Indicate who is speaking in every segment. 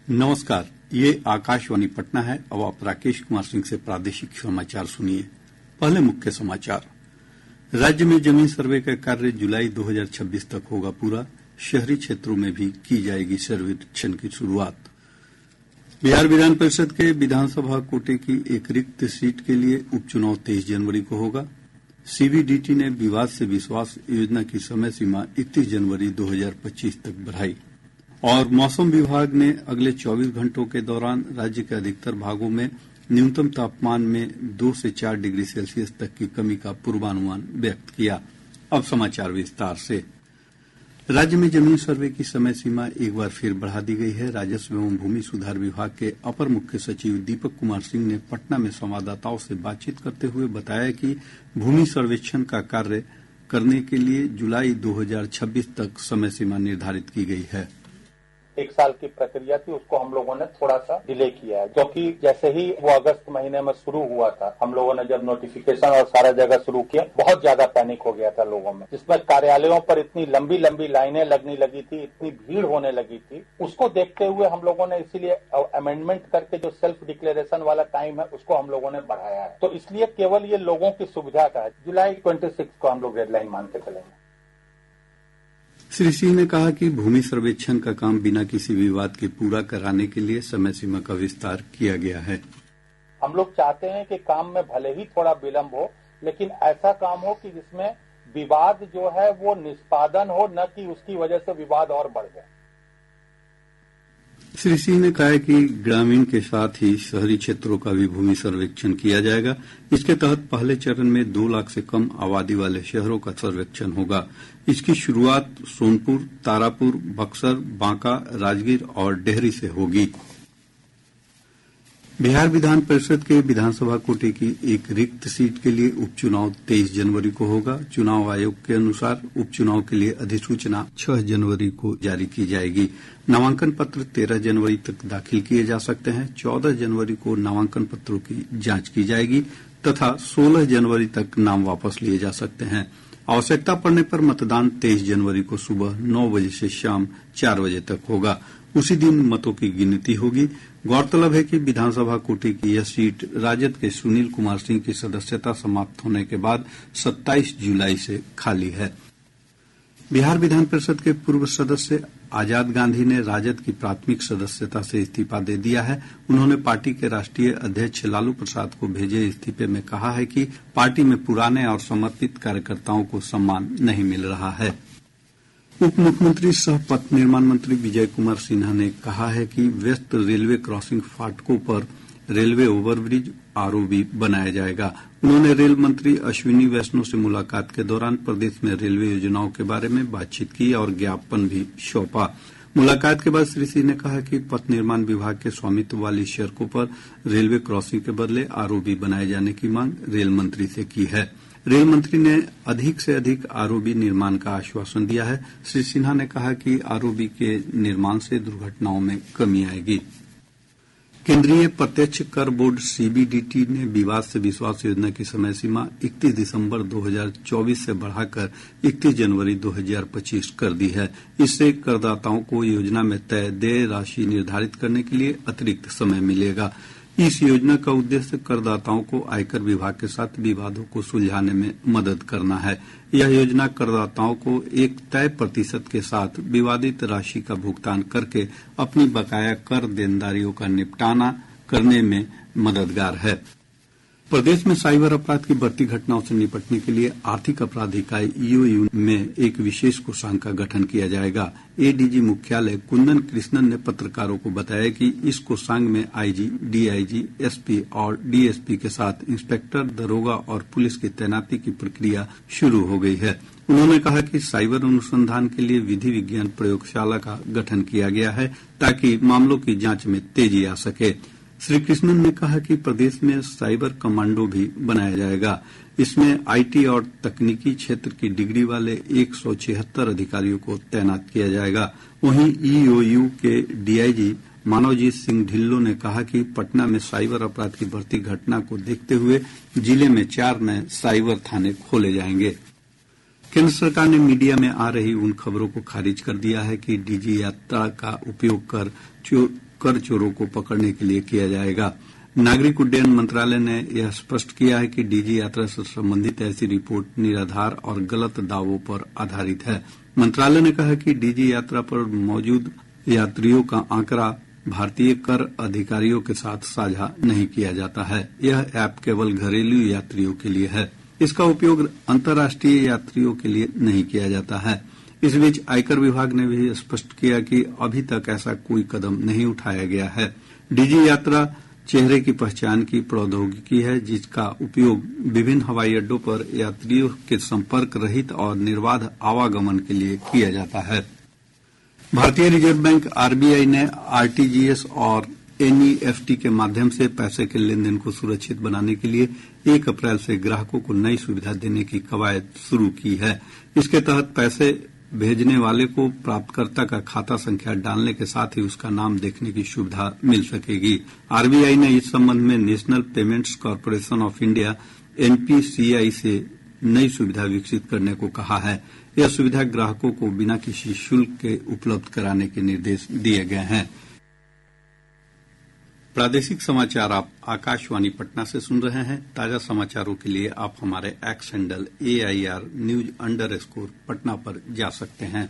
Speaker 1: नमस्कार, ये आकाशवाणी पटना है। अब आप राकेश कुमार सिंह से प्रादेशिक समाचार सुनिए। पहले मुख्य समाचार। राज्य में जमीन सर्वे का कार्य जुलाई 2026 तक होगा पूरा। शहरी क्षेत्रों में भी की जाएगी सर्वेक्षण की शुरुआत। बिहार विधान परिषद के विधानसभा कोटे की एक रिक्त सीट के लिए उपचुनाव 23 जनवरी को होगा। सीबीडीटी ने विवाद से विश्वास योजना की समय सीमा 31 जनवरी 2025 तक बढ़ाई। और मौसम विभाग ने अगले 24 घंटों के दौरान राज्य के अधिकतर भागों में न्यूनतम तापमान में 2 से 4 डिग्री सेल्सियस तक की कमी का पूर्वानुमान व्यक्त किया। अब समाचार विस्तार से। राज्य में जमीन सर्वे की समय सीमा एक बार फिर बढ़ा दी गई है। राजस्व एवं भूमि सुधार विभाग के अपर मुख्य सचिव दीपक कुमार सिंह ने पटना में संवाददाताओं से बातचीत करते हुए बताया कि भूमि सर्वेक्षण का कार्य करने के लिए जुलाई 2026 तक समय सीमा निर्धारित की गई है।
Speaker 2: 1 साल की प्रक्रिया थी, उसको हम लोगों ने थोड़ा सा डिले किया है, क्योंकि जैसे ही वो अगस्त महीने में शुरू हुआ था, हम लोगों ने जब नोटिफिकेशन और सारा जगह शुरू किया, बहुत ज्यादा पैनिक हो गया था लोगों में, जिसमें कार्यालयों पर इतनी लंबी लंबी लाइनें लगने लगी थी, इतनी भीड़ होने लगी थी। उसको देखते हुए हम लोगों ने इसीलिए अमेंडमेंट करके जो सेल्फ डिक्लेरेशन वाला टाइम है उसको हम लोगों ने बढ़ाया है। तो इसलिए केवल ये लोगों की सुविधा का है। जुलाई 26 को हम लोग डेडलाइन मान के चलेंगे।
Speaker 1: श्री सिंह ने कहा कि भूमि सर्वेक्षण का काम बिना किसी विवाद के पूरा कराने के लिए समय सीमा का विस्तार किया गया है।
Speaker 2: हम लोग चाहते हैं कि काम में भले ही थोड़ा विलंब हो, लेकिन ऐसा काम हो कि जिसमें विवाद जो है वो निष्पादन हो, न कि उसकी वजह से विवाद और बढ़ जाए।
Speaker 1: श्री सिंह ने कहा कि ग्रामीण के साथ ही शहरी क्षेत्रों का भी भूमि सर्वेक्षण किया जाएगा। इसके तहत पहले चरण में 2 लाख से कम आबादी वाले शहरों का सर्वेक्षण होगा। इसकी शुरुआत सोनपुर, तारापुर, बक्सर, बांका, राजगीर और डेहरी से होगी। बिहार विधान परिषद के विधानसभा कोटे की एक रिक्त सीट के लिए उपचुनाव 23 जनवरी को होगा। चुनाव आयोग के अनुसार उपचुनाव के लिए अधिसूचना 6 जनवरी को जारी की जाएगी। नामांकन पत्र 13 जनवरी तक दाखिल किए जा सकते हैं। 14 जनवरी को नामांकन पत्रों की जांच की जाएगी तथा 16 जनवरी तक नाम वापस लिए जा सकते हैं। आवश्यकता पड़ने पर मतदान 23 जनवरी को सुबह 9 बजे से शाम 4 बजे तक होगा। उसी दिन मतों की गिनती होगी। गौरतलब है कि विधानसभा कोटे की यह सीट राजद के सुनील कुमार सिंह की सदस्यता समाप्त होने के बाद 27 जुलाई से खाली है। बिहार विधान परिषद के पूर्व सदस्य आजाद गांधी ने राजद की प्राथमिक सदस्यता से इस्तीफा दे दिया है। उन्होंने पार्टी के राष्ट्रीय अध्यक्ष लालू प्रसाद को भेजे इस्तीफे में कहा है कि पार्टी में पुराने और समर्पित कार्यकर्ताओं को सम्मान नहीं मिल रहा है। उप मुख्यमंत्री सह पथ निर्माण मंत्री विजय कुमार सिन्हा ने कहा है कि व्यस्त रेलवे क्रॉसिंग फाटकों पर रेलवे ओवरब्रिज आरओबी बनाया जाएगा। उन्होंने रेल मंत्री अश्विनी वैष्णव से मुलाकात के दौरान प्रदेश में रेलवे योजनाओं के बारे में बातचीत की और ज्ञापन भी सौंपा। मुलाकात के बाद श्री सिंह ने कहा कि पथ निर्माण विभाग के स्वामित्व वाली सड़कों पर रेलवे क्रॉसिंग के बदले आरओबी बनाए जाने की मांग रेल मंत्री से की है। रेल मंत्री ने अधिक से अधिक आरओबी निर्माण का आश्वासन दिया है। श्री सिन्हा ने कहा कि आरओबी के निर्माण से दुर्घटनाओं में कमी आएगी। केंद्रीय प्रत्यक्ष कर बोर्ड सीबीडीटी ने विवाद से विश्वास योजना की समय सीमा 31 दिसंबर 2024 से बढ़ाकर 31 जनवरी 2025 कर दी है। इससे करदाताओं को योजना में तय देय राशि निर्धारित करने के लिए अतिरिक्त समय मिलेगा। इस योजना का उद्देश्य करदाताओं को आयकर विभाग के साथ विवादों को सुलझाने में मदद करना है। यह योजना करदाताओं को एक तय प्रतिशत के साथ विवादित राशि का भुगतान करके अपनी बकाया कर देनदारियों का निपटाना करने में मददगार है। प्रदेश में साइबर अपराध की बढ़ती घटनाओं से निपटने के लिए आर्थिक अपराध इकाई ईओयू में एक विशेष कोषांग का गठन किया जाएगा। एडीजी मुख्यालय कुंदन कृष्णन ने पत्रकारों को बताया कि इस कोषांग में आईजी, डीआईजी, एसपी और डीएसपी के साथ इंस्पेक्टर, दरोगा और पुलिस की तैनाती की प्रक्रिया शुरू हो गई है। उन्होंने कहा कि साइबर अनुसंधान के लिए विधि विज्ञान प्रयोगशाला का गठन किया गया है ताकि मामलों की जांच में तेजी आ सके। श्री कृष्णन ने कहा कि प्रदेश में साइबर कमांडो भी बनाया जाएगा। इसमें आईटी और तकनीकी क्षेत्र की डिग्री वाले 176 अधिकारियों को तैनात किया जाएगा। वहीं ईओयू के डीआईजी मानवजीत सिंह ढिल्लों ने कहा कि पटना में साइबर अपराध की बढ़ती घटना को देखते हुए जिले में 4 नए साइबर थाने खोले जाएंगे। केंद्र सरकार ने मीडिया में आ रही उन खबरों को खारिज कर दिया है कि डीजी यात्रा का उपयोग कर चोरों को पकड़ने के लिए किया जाएगा। नागरिक उड्डयन मंत्रालय ने यह स्पष्ट किया है कि डीजी यात्रा से संबंधित ऐसी रिपोर्ट निराधार और गलत दावों पर आधारित है। मंत्रालय ने कहा कि डीजी यात्रा पर मौजूद यात्रियों का आंकड़ा भारतीय कर अधिकारियों के साथ साझा नहीं किया जाता है। यह ऐप केवल घरेलू यात्रियों के लिए है। इसका उपयोग अंतर्राष्ट्रीय यात्रियों के लिए नहीं किया जाता है। इस बीच आयकर विभाग ने भी स्पष्ट किया कि अभी तक ऐसा कोई कदम नहीं उठाया गया है। डीजी यात्रा चेहरे की पहचान की प्रौद्योगिकी है, जिसका उपयोग विभिन्न हवाई अड्डों पर यात्रियों के संपर्क रहित और निर्बाध आवागमन के लिए किया जाता है। भारतीय रिजर्व बैंक आरबीआई ने आरटीजीएस और एनईएफटी के माध्यम से पैसे के लेनदेन को सुरक्षित बनाने के लिए 1 अप्रैल से ग्राहकों को नई सुविधा देने की कवायद शुरू की है। इसके तहत पैसे भेजने वाले को प्राप्तकर्ता का खाता संख्या डालने के साथ ही उसका नाम देखने की सुविधा मिल सकेगी। आरबीआई ने इस संबंध में national payments corporation of India NPCI से नई सुविधा विकसित करने को कहा है। यह सुविधा ग्राहकों को बिना किसी शुल्क के उपलब्ध कराने के निर्देश दिए गए हैं। प्रादेशिक समाचार आप आकाशवाणी पटना से सुन रहे हैं। ताजा समाचारों के लिए आप हमारे एक्स हैंडल AIR_News_ पटना पर जा सकते हैं।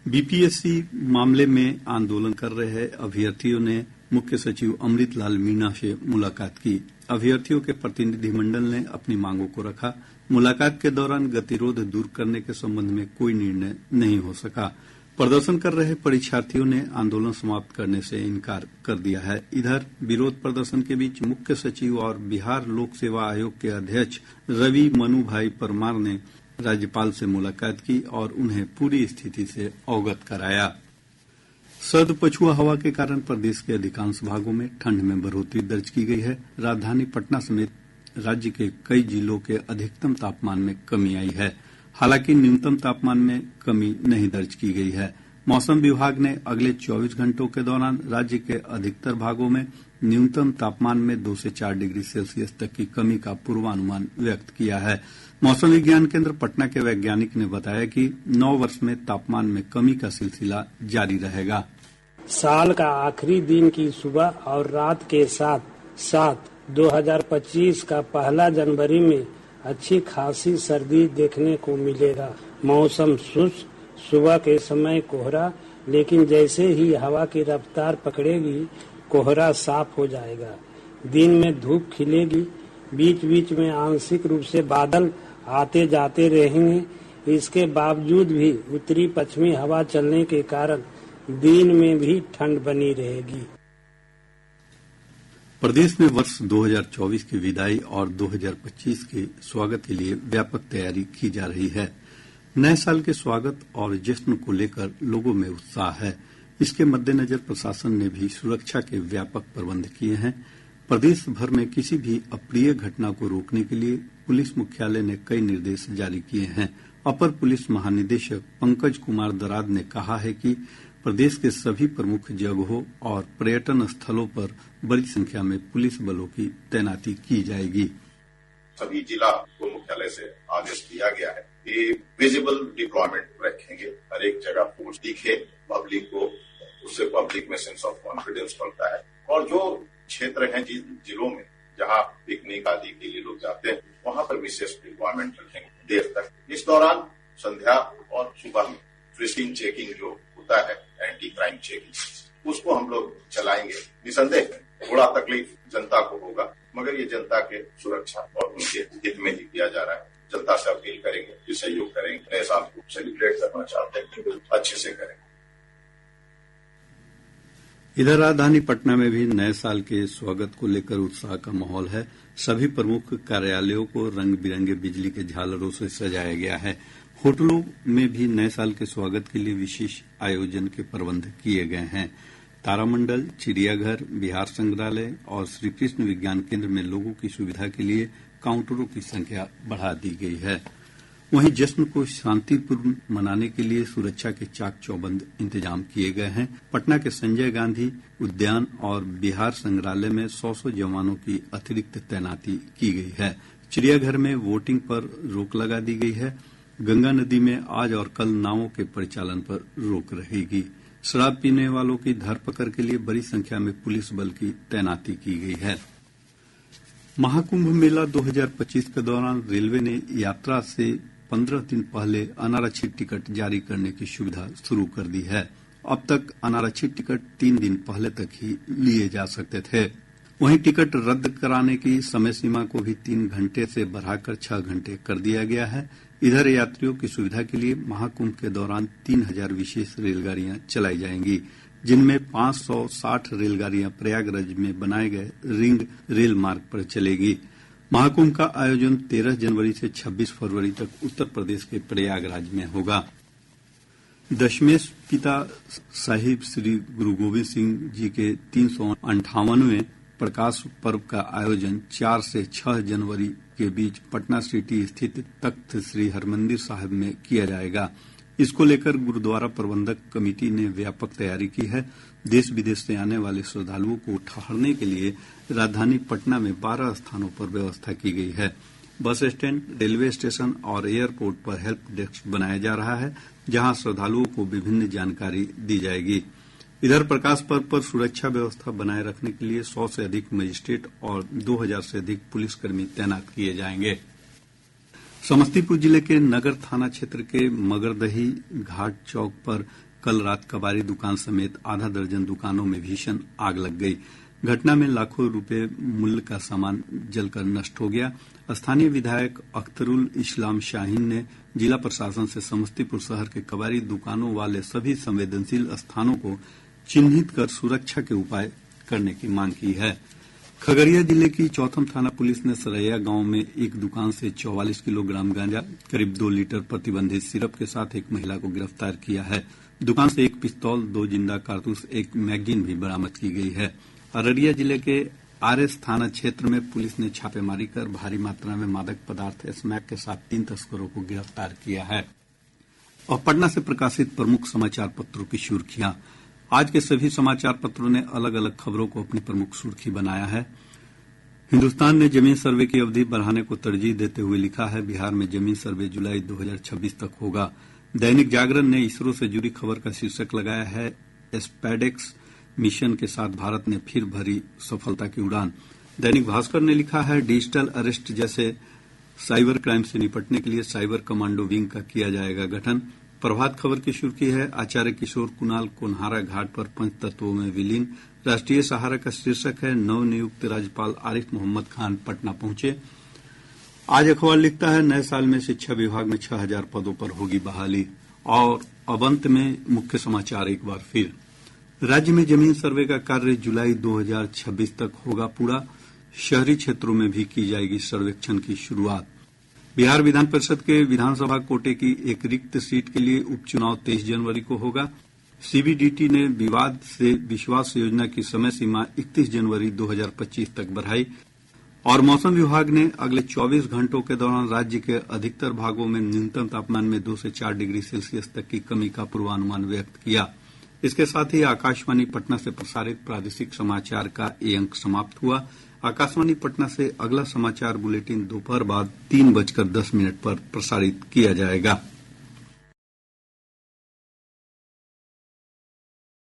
Speaker 1: बीपीएससी मामले में आंदोलन कर रहे अभ्यर्थियों ने मुख्य सचिव अमृत लाल मीणा से मुलाकात की। अभ्यर्थियों के प्रतिनिधिमंडल ने अपनी मांगों को रखा। मुलाकात के दौरान गतिरोध दूर करने के संबंध में कोई निर्णय नहीं हो सका। प्रदर्शन कर रहे परीक्षार्थियों ने आंदोलन समाप्त करने से इनकार कर दिया है। इधर विरोध प्रदर्शन के बीच मुख्य सचिव और बिहार लोक सेवा आयोग के अध्यक्ष रवि मनु भाई परमार ने राज्यपाल से मुलाकात की और उन्हें पूरी स्थिति से अवगत कराया। सर्द पछुआ हवा के कारण प्रदेश के अधिकांश भागों में ठंड में बढ़ोतरी दर्ज की गई है। राजधानी पटना समेत राज्य के कई जिलों के अधिकतम तापमान में कमी आई है। हालांकि न्यूनतम तापमान में कमी नहीं दर्ज की गई है। मौसम विभाग ने अगले 24 घंटों के दौरान राज्य के अधिकतर भागों में न्यूनतम तापमान में 2 से 4 डिग्री सेल्सियस तक की कमी का पूर्वानुमान व्यक्त किया है। मौसम विज्ञान केंद्र पटना के वैज्ञानिक ने बताया कि 9 वर्ष में तापमान में कमी का सिलसिला जारी रहेगा।
Speaker 3: साल का आखिरी दिन की सुबह और रात के साथ 2025 का 1 जनवरी में अच्छी खासी सर्दी देखने को मिलेगा। मौसम शुष्क, सुबह के समय कोहरा, लेकिन जैसे ही हवा की रफ्तार पकड़ेगी कोहरा साफ हो जाएगा। दिन में धूप खिलेगी, बीच बीच में आंशिक रूप से बादल आते जाते रहेंगे। इसके बावजूद भी उत्तरी पश्चिमी हवा चलने के कारण दिन में भी ठंड बनी रहेगी।
Speaker 1: प्रदेश में वर्ष 2024 की विदाई और 2025 के स्वागत के लिए व्यापक तैयारी की जा रही है। नए साल के स्वागत और जश्न को लेकर लोगों में उत्साह है। इसके मद्देनजर प्रशासन ने भी सुरक्षा के व्यापक प्रबंध किए हैं। प्रदेश भर में किसी भी अप्रिय घटना को रोकने के लिए पुलिस मुख्यालय ने कई निर्देश जारी किए हैं। अपर पुलिस महानिदेशक पंकज कुमार दराद ने कहा है कि प्रदेश के सभी प्रमुख जगहों और पर्यटन स्थलों पर बड़ी संख्या में पुलिस बलों की तैनाती की जाएगी।
Speaker 4: सभी जिला को मुख्यालय से आदेश दिया गया है कि विजिबल डिप्लॉयमेंट रखेंगे। हर एक जगह फोर्स दिखे पब्लिक को, उससे पब्लिक में सेंस ऑफ कॉन्फिडेंस बढ़ता है। और जो क्षेत्र हैं जिन जिलों में जहां पिकनिक आदि के लिए लोग जाते हैं वहां पर विशेष डिप्लॉयमेंट रखेंगे देर तक। इस दौरान संध्या और सुबह में फ्रिस्किंग चेकिंग जो होता है, एंटी क्राइम चेकिंग, उसको हम लोग चलाएंगे। निसंदेह थोड़ा तकलीफ जनता को होगा, मगर ये जनता के सुरक्षा और उनके हित में ही किया जा रहा है। जनता से अपील करेंगे कि सहयोग करेंगे। नए साल को सेलिब्रेट करना चाहते हैं, अच्छे से करें।
Speaker 1: इधर राजधानी पटना में भी नए साल के स्वागत को लेकर उत्साह का माहौल है। सभी प्रमुख कार्यालयों को रंग बिरंगे बिजली के झालरों से सजाया गया है। होटलों में भी नए साल के स्वागत के लिए विशेष आयोजन के प्रबंध किए गए हैं। तारामंडल, चिड़ियाघर, बिहार संग्रहालय और श्रीकृष्ण विज्ञान केंद्र में लोगों की सुविधा के लिए काउंटरों की संख्या बढ़ा दी गई है। वहीं जश्न को शांतिपूर्ण मनाने के लिए सुरक्षा के चाक चौबंद इंतजाम किए गए हैं। पटना के संजय गांधी उद्यान और बिहार संग्रहालय में 100 जवानों की अतिरिक्त तैनाती की गई है। चिड़ियाघर में वोटिंग पर रोक लगा दी गई है। गंगा नदी में आज और कल नावों के परिचालन पर रोक रहेगी। शराब पीने वालों की धरपकड़ के लिए बड़ी संख्या में पुलिस बल की तैनाती की गई है। महाकुंभ मेला 2025 के दौरान रेलवे ने यात्रा से 15 दिन पहले अनारक्षित टिकट जारी करने की सुविधा शुरू कर दी है। अब तक अनारक्षित टिकट 3 दिन पहले तक ही लिए जा सकते थे। वहीं टिकट रद्द कराने की समय सीमा को भी 3 घंटे से बढ़ाकर 6 घंटे कर दिया गया है। इधर यात्रियों की सुविधा के लिए महाकुंभ के दौरान 3000 विशेष रेलगाड़ियां चलाई जाएंगी, जिनमें 560 रेलगाड़ियां प्रयागराज में बनाए गए रिंग रेल मार्ग पर चलेगी। महाकुंभ का आयोजन 13 जनवरी से 26 फरवरी तक उत्तर प्रदेश के प्रयागराज में होगा। दशमेश पिता साहिब श्री गुरु गोविंद सिंह जी के 358वें प्रकाश पर्व का आयोजन 4 से 6 जनवरी के बीच पटना सिटी स्थित तख्त श्री हरमंदिर साहिब में किया जाएगा। इसको लेकर गुरुद्वारा प्रबंधक कमेटी ने व्यापक तैयारी की है। देश विदेश से आने वाले श्रद्धालुओं को ठहरने के लिए राजधानी पटना में 12 स्थानों पर व्यवस्था की गई है। बस स्टैंड, रेलवे स्टेशन और एयरपोर्ट पर हेल्प डेस्क बनाया जा रहा है, जहां श्रद्धालुओं को विभिन्न जानकारी दी जाएगी। इधर प्रकाश पर्व पर सुरक्षा व्यवस्था बनाए रखने के लिए 100 से अधिक मजिस्ट्रेट और 2000 से अधिक पुलिसकर्मी तैनात किए जाएंगे। समस्तीपुर जिले के नगर थाना क्षेत्र के मगरदही घाट चौक पर कल रात कबाड़ी दुकान समेत आधा दर्जन दुकानों में भीषण आग लग गई। घटना में लाखों रुपए मूल्य का सामान जलकर नष्ट हो गया। स्थानीय विधायक अख्तरुल इस्लाम शाहीन ने जिला प्रशासन से समस्तीपुर शहर के कबाड़ी दुकानों वाले सभी संवेदनशील स्थानों को चिन्हित कर सुरक्षा के उपाय करने की मांग की है। खगड़िया जिले की चौथम थाना पुलिस ने सरैया गांव में एक दुकान से 44 किलोग्राम गांजा, करीब 2 लीटर प्रतिबंधित सिरप के साथ एक महिला को गिरफ्तार किया है। दुकान से एक पिस्तौल, 2 जिंदा कारतूस, एक मैगजीन भी बरामद की गई है। अररिया जिले के आरएस थाना क्षेत्र में पुलिस ने छापेमारी कर भारी मात्रा में मादक पदार्थ स्मैक के साथ 3 तस्करों को गिरफ्तार किया है। और पटना से प्रकाशित प्रमुख समाचार पत्रों की सुर्खियां। आज के सभी समाचार पत्रों ने अलग अलग खबरों को अपनी प्रमुख सुर्खी बनाया है। हिन्दुस्तान ने जमीन सर्वे की अवधि बढ़ाने को तरजीह देते हुए लिखा है, बिहार में जमीन सर्वे जुलाई 2026 तक होगा। दैनिक जागरण ने इसरो से जुड़ी खबर का शीर्षक लगाया है, स्पैडेक्स मिशन के साथ भारत ने फिर भरी सफलता की उड़ान। दैनिक भास्कर ने लिखा है, डिजिटल अरेस्ट जैसे साइबर क्राइम से निपटने के लिए साइबर कमांडो विंग का किया जाएगा गठन। प्रभात खबर की सुर्खी है, आचार्य किशोर कुणाल कोनहारा घाट पर पंचतत्वों में विलीन। राष्ट्रीय सहारा का शीर्षक है, नवनियुक्त राज्यपाल आरिफ मोहम्मद खान पटना पहुंचे। आज अखबार लिखता है, नए साल में शिक्षा विभाग में 6000 पदों पर होगी बहाली। और अब अंत में मुख्य समाचार एक बार फिर। राज्य में जमीन सर्वे का कार्य जुलाई 2026 तक होगा पूरा। शहरी क्षेत्रों में भी की जाएगी सर्वेक्षण की शुरुआत। बिहार विधान परिषद के विधानसभा कोटे की एक रिक्त सीट के लिए उपचुनाव 23 जनवरी को होगा। सीबीडीटी ने विवाद से विश्वास योजना की समय सीमा 31 जनवरी 2025 तक बढ़ाई। और मौसम विभाग ने अगले 24 घंटों के दौरान राज्य के अधिकतर भागों में न्यूनतम तापमान में 2 से 4 डिग्री सेल्सियस तक की कमी का पूर्वानुमान व्यक्त किया। इसके साथ ही आकाशवाणी पटना से प्रसारित प्रादेशिक समाचार का ये अंक समाप्त हुआ। आकाशवाणी पटना से अगला समाचार बुलेटिन दोपहर बाद 3:10 पर प्रसारित किया जाएगा।